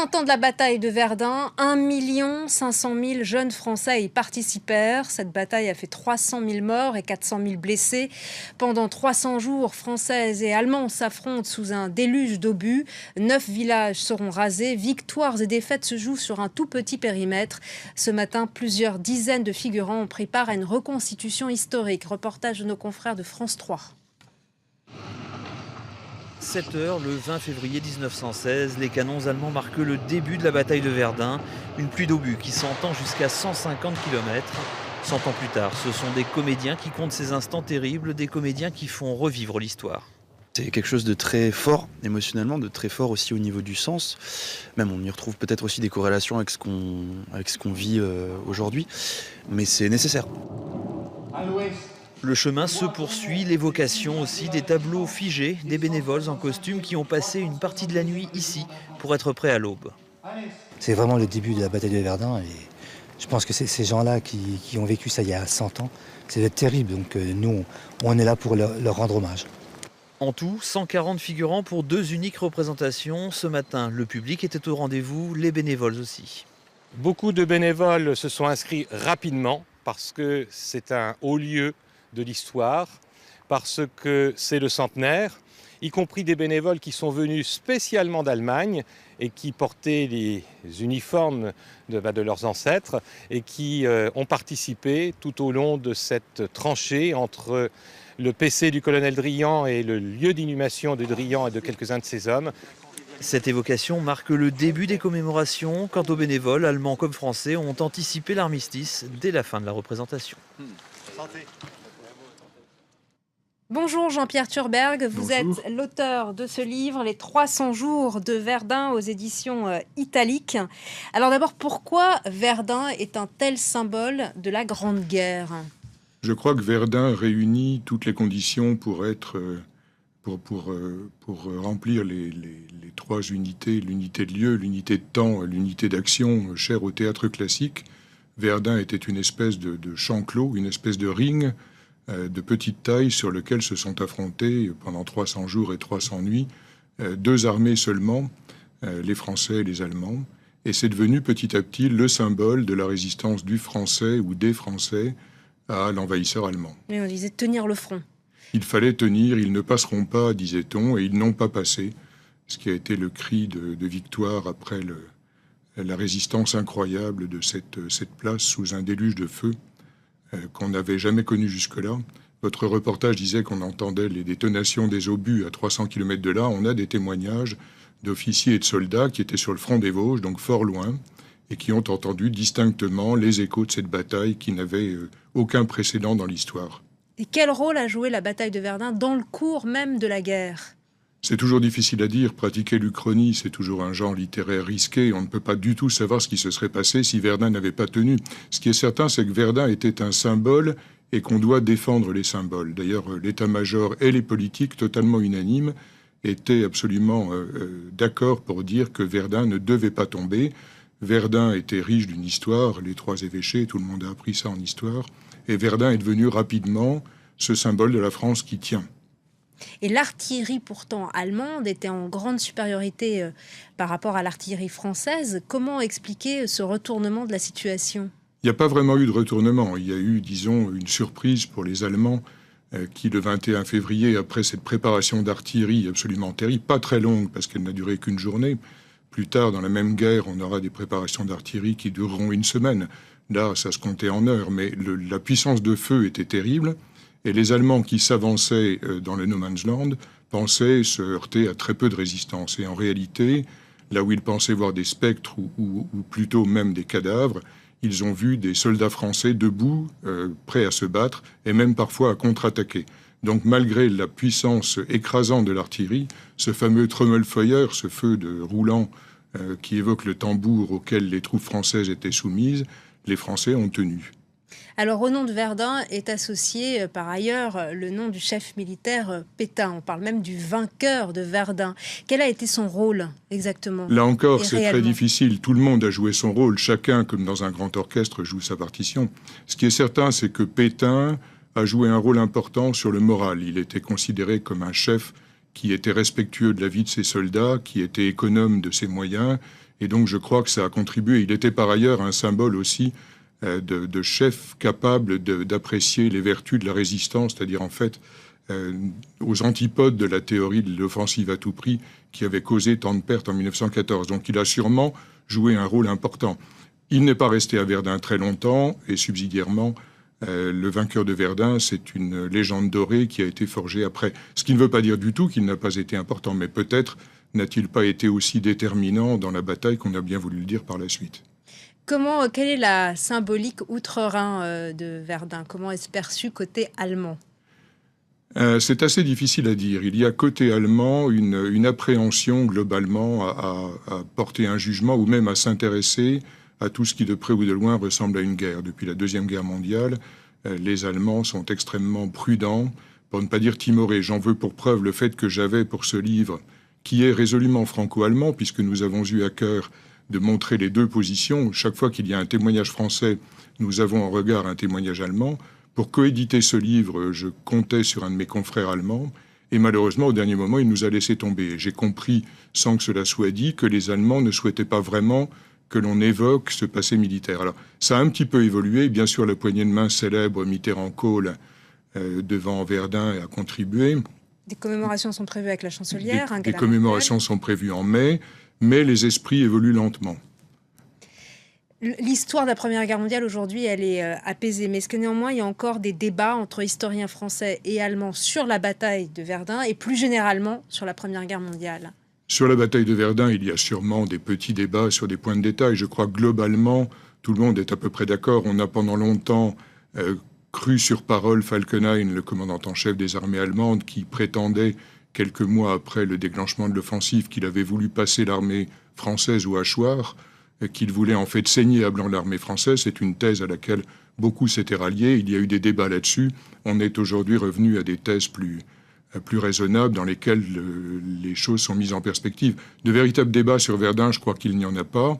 Temps de la bataille de Verdun, 1 500 000 jeunes Français y participèrent. Cette bataille a fait 300 000 morts et 400 000 blessés. Pendant 300 jours, Français et Allemands s'affrontent sous un déluge d'obus. 9 villages seront rasés. Victoires et défaites se jouent sur un tout petit périmètre. Ce matin, plusieurs dizaines de figurants ont pris part à une reconstitution historique. Reportage de nos confrères de France 3. 7 heures, le 20 février 1916, les canons allemands marquent le début de la bataille de Verdun. Une pluie d'obus qui s'entend jusqu'à 150 km. 100 ans plus tard, ce sont des comédiens qui comptent ces instants terribles, des comédiens qui font revivre l'histoire. C'est quelque chose de très fort émotionnellement, de très fort aussi au niveau du sens. Même on y retrouve peut-être aussi des corrélations avec ce qu'on vit aujourd'hui. Mais c'est nécessaire. À l'ouest. Le chemin se poursuit, l'évocation aussi des tableaux figés, des bénévoles en costume qui ont passé une partie de la nuit ici pour être prêts à l'aube. C'est vraiment le début de la bataille de Verdun et je pense que c'est ces gens-là qui ont vécu ça il y a 100 ans. C'est terrible, donc nous, on est là pour leur rendre hommage. En tout, 140 figurants pour 2 uniques représentations. Ce matin, le public était au rendez-vous, les bénévoles aussi. Beaucoup de bénévoles se sont inscrits rapidement parce que c'est un haut lieu de l'histoire, parce que c'est le centenaire, y compris des bénévoles qui sont venus spécialement d'Allemagne et qui portaient les uniformes de leurs ancêtres et qui ont participé tout au long de cette tranchée entre le PC du colonel Drian et le lieu d'inhumation de Drian et de quelques-uns de ses hommes. Cette évocation marque le début des commémorations. Quant aux bénévoles, allemands comme français, ont anticipé l'armistice dès la fin de la représentation. Santé. Bonjour Jean-Pierre Thurberg, vous êtes l'auteur de ce livre, Les 300 jours de Verdun aux éditions Italiques. Alors d'abord, pourquoi Verdun est un tel symbole de la Grande Guerre ? Je crois que Verdun réunit toutes les conditions pour remplir les 3 unités, l'unité de lieu, l'unité de temps, l'unité d'action chère au théâtre classique. Verdun était une espèce de champ clos, une espèce de ring de petite taille sur lequel se sont affrontés pendant 300 jours et 300 nuits 2 armées seulement, les Français et les Allemands. Et c'est devenu petit à petit le symbole de la résistance du Français ou des Français à l'envahisseur allemand. Mais on disait tenir le front. Il fallait tenir, ils ne passeront pas, disait-on, et ils n'ont pas passé, ce qui a été le cri de victoire après la résistance incroyable de cette place sous un déluge de feu qu'on n'avait jamais connu jusque-là. Votre reportage disait qu'on entendait les détonations des obus à 300 km de là. On a des témoignages d'officiers et de soldats qui étaient sur le front des Vosges, donc fort loin, et qui ont entendu distinctement les échos de cette bataille qui n'avait aucun précédent dans l'histoire. Et quel rôle a joué la bataille de Verdun dans le cours même de la guerre ? C'est toujours difficile à dire. Pratiquer l'Uchronie, c'est toujours un genre littéraire risqué. On ne peut pas du tout savoir ce qui se serait passé si Verdun n'avait pas tenu. Ce qui est certain, c'est que Verdun était un symbole et qu'on doit défendre les symboles. D'ailleurs, l'état-major et les politiques, totalement unanimes, étaient absolument d'accord pour dire que Verdun ne devait pas tomber. Verdun était riche d'une histoire, les 3 évêchés, tout le monde a appris ça en histoire. Et Verdun est devenu rapidement ce symbole de la France qui tient. Et l'artillerie pourtant allemande était en grande supériorité par rapport à l'artillerie française. Comment expliquer ce retournement de la situation ? Il n'y a pas vraiment eu de retournement. Il y a eu, disons, une surprise pour les Allemands qui, le 21 février, après cette préparation d'artillerie absolument terrible, pas très longue parce qu'elle n'a duré qu'une journée, plus tard, dans la même guerre, on aura des préparations d'artillerie qui dureront une semaine. Là, ça se comptait en heures, mais la puissance de feu était terrible. Et les Allemands qui s'avançaient dans le No Man's Land pensaient se heurter à très peu de résistance. Et en réalité, là où ils pensaient voir des spectres ou plutôt même des cadavres, ils ont vu des soldats français debout, prêts à se battre et même parfois à contre-attaquer. Donc malgré la puissance écrasante de l'artillerie, ce fameux Trommelfeuer, ce feu de roulant qui évoque le tambour auquel les troupes françaises étaient soumises, les Français ont tenu. Alors au nom de Verdun est associé par ailleurs le nom du chef militaire Pétain. On parle même du vainqueur de Verdun. Quel a été son rôle exactement ? Là encore, c'est très difficile. Tout le monde a joué son rôle. Chacun, comme dans un grand orchestre, joue sa partition. Ce qui est certain, c'est que Pétain a joué un rôle important sur le moral. Il était considéré comme un chef qui était respectueux de la vie de ses soldats, qui était économe de ses moyens Et donc je crois que ça a contribué. Il était par ailleurs un symbole aussi de chef capable d'apprécier les vertus de la résistance, c'est-à-dire en fait aux antipodes de la théorie de l'offensive à tout prix qui avait causé tant de pertes en 1914. Donc il a sûrement joué un rôle important. Il n'est pas resté à Verdun très longtemps et subsidiairement, le vainqueur de Verdun, c'est une légende dorée qui a été forgée après. Ce qui ne veut pas dire du tout qu'il n'a pas été important, mais peut-être n'a-t-il pas été aussi déterminant dans la bataille qu'on a bien voulu le dire par la suite. Quelle est la symbolique outre-Rhin de Verdun? Comment est-ce perçu côté allemand? C'est assez difficile à dire. Il y a côté allemand une appréhension globalement à porter un jugement ou même à s'intéresser à tout ce qui de près ou de loin ressemble à une guerre. Depuis la Deuxième Guerre mondiale, les Allemands sont extrêmement prudents, pour ne pas dire timorés. J'en veux pour preuve le fait que j'avais pour ce livre, qui est résolument franco-allemand, puisque nous avons eu à cœur de montrer les deux positions. Chaque fois qu'il y a un témoignage français, nous avons en regard un témoignage allemand. Pour coéditer ce livre, je comptais sur un de mes confrères allemands, et malheureusement, au dernier moment, il nous a laissé tomber. J'ai compris, sans que cela soit dit, que les Allemands ne souhaitaient pas vraiment que l'on évoque ce passé militaire. Alors, ça a un petit peu évolué. Bien sûr, la poignée de main célèbre Mitterrand-Kohl devant Verdun a contribué. Des commémorations sont prévues avec la chancelière. Des commémorations sont prévues en mai, mais les esprits évoluent lentement. L'histoire de la Première Guerre mondiale, aujourd'hui, elle est apaisée. Mais est-ce que néanmoins, il y a encore des débats entre historiens français et allemands sur la bataille de Verdun et plus généralement sur la Première Guerre mondiale? Sur la bataille de Verdun, il y a sûrement des petits débats sur des points de détail. Je crois que globalement, tout le monde est à peu près d'accord. On a pendant longtemps cru sur parole Falkenhayn, le commandant en chef des armées allemandes, qui prétendait, quelques mois après le déclenchement de l'offensive, qu'il avait voulu passer l'armée française au hachoir, qu'il voulait en fait saigner à blanc l'armée française. C'est une thèse à laquelle beaucoup s'étaient ralliés. Il y a eu des débats là-dessus. On est aujourd'hui revenu à des thèses plus raisonnables dans lesquelles les choses sont mises en perspective. De véritables débats sur Verdun, je crois qu'il n'y en a pas,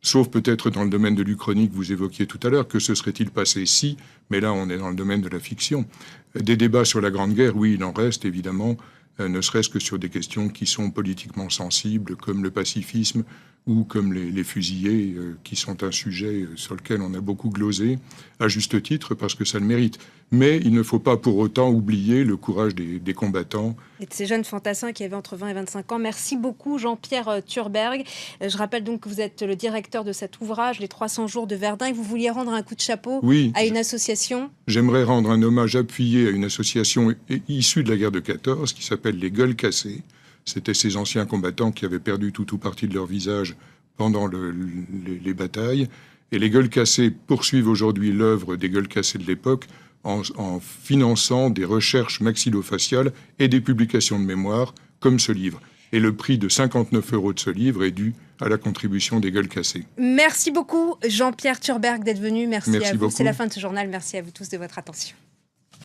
sauf peut-être dans le domaine de l'Uchronie que vous évoquiez tout à l'heure. Que se serait-il passé si? Mais là, on est dans le domaine de la fiction. Des débats sur la Grande Guerre, oui, il en reste évidemment, ne serait-ce que sur des questions qui sont politiquement sensibles, comme le pacifisme ou comme les fusillés, qui sont un sujet sur lequel on a beaucoup glosé, à juste titre, parce que ça le mérite. Mais il ne faut pas pour autant oublier le courage des combattants. Et de ces jeunes fantassins qui avaient entre 20 et 25 ans. Merci beaucoup, Jean-Pierre Thurberg. Je rappelle donc que vous êtes le directeur de cet ouvrage, Les 300 jours de Verdun, et vous vouliez rendre un coup de chapeau à une association. J'aimerais rendre un hommage appuyé à une association issue de la guerre de 14 qui s'appelle Les Gueules Cassées. C'était ces anciens combattants qui avaient perdu tout ou partie de leur visage pendant les batailles. Et les Gueules Cassées poursuivent aujourd'hui l'œuvre des Gueules Cassées de l'époque en finançant des recherches maxillofaciales et des publications de mémoire, comme ce livre. Et le prix de 59 € de ce livre est dû à la contribution des Gueules Cassées. Merci beaucoup, Jean-Pierre Thurberg, d'être venu. Merci à vous. Beaucoup. C'est la fin de ce journal. Merci à vous tous de votre attention.